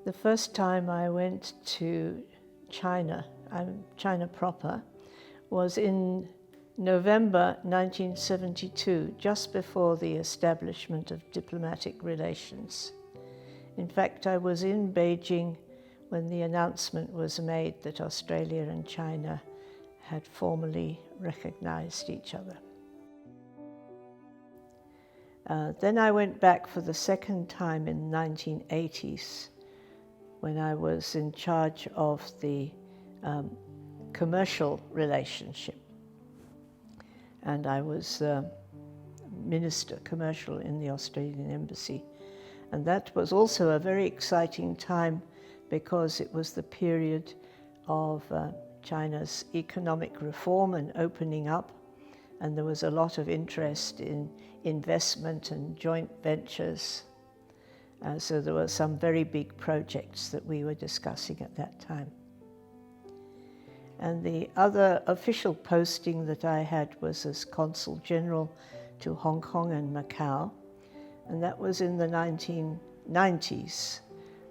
The first time I went to China, China proper, was in November 1972, just before the establishment of diplomatic relations. In fact, I was in Beijing when the announcement was made that Australia and China had formally recognized each other. Then I went back for the second time in the 1980s when I was in charge of the commercial relationship. And I was Minister Commercial in the Australian Embassy. And that was also a very exciting time because it was the period of China's economic reform and opening up, and there was a lot of interest in investment and joint ventures. So there were some very big projects that we were discussing at that time. And the other official posting that I had was as Consul General to Hong Kong and Macau, and that was in the 1990s,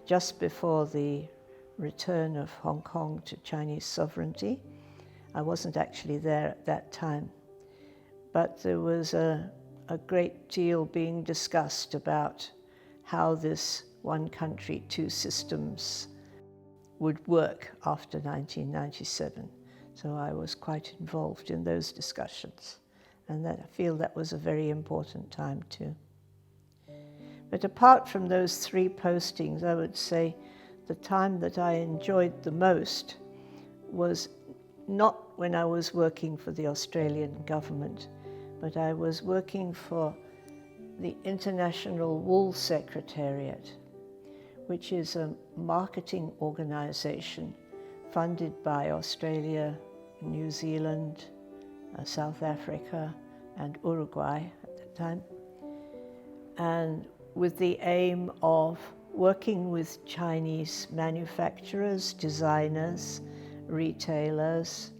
just before the return of Hong Kong to Chinese sovereignty. I wasn't actually there at that time, but there was a great deal being discussed about how this one country, two systems would work after 1997. So I was quite involved in those discussions, and I feel that was a very important time too. But apart from those three postings, I would say the time that I enjoyed the most was not when I was working for the Australian government, but I was working for the International Wool Secretariat, which is a marketing organization funded by Australia, New Zealand, South Africa, and Uruguay at the time, and with the aim of working with Chinese manufacturers, designers, retailers,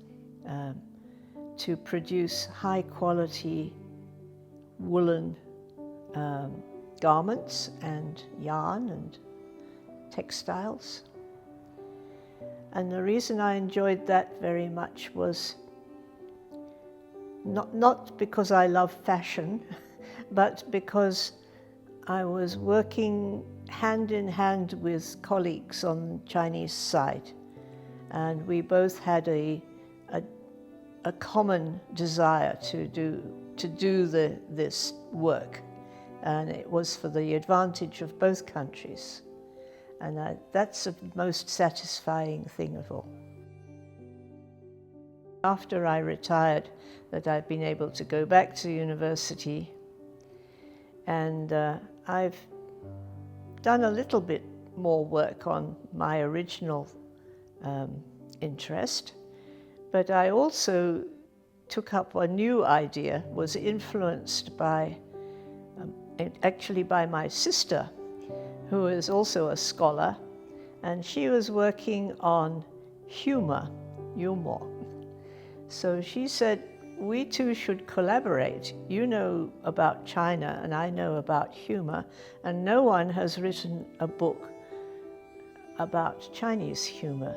to produce high-quality woolen garments and yarn and textiles. And the reason I enjoyed that very much was not because I love fashion, but because I was working hand in hand with colleagues on the Chinese side, and we both had a common desire to do this work, and it was for the advantage of both countries, and that's the most satisfying thing of all. After I retired, that I've been able to go back to university, and I've done a little bit more work on my original interest, but I also took up a new idea, was influenced by, actually by my sister, who is also a scholar, and she was working on humor. So she said, we two should collaborate. You know about China and I know about humor, and no one has written a book about Chinese humor.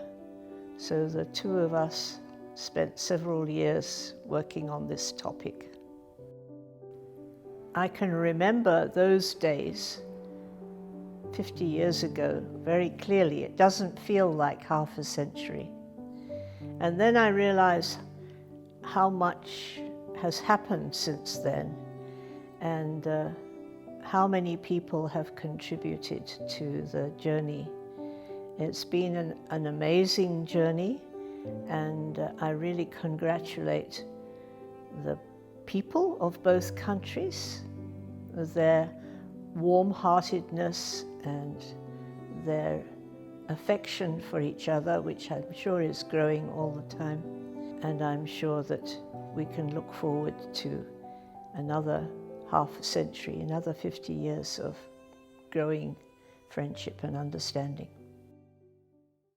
So the two of us spent several years working on this topic. I can remember those days 50 years ago very clearly. It doesn't feel like half a century. And then I realized how much has happened since then, and how many people have contributed to the journey. It's been an amazing journey, and I really congratulate the people of both countries, their warm-heartedness and their affection for each other, which I'm sure is growing all the time. And I'm sure that we can look forward to another half a century, another 50 years of growing friendship and understanding.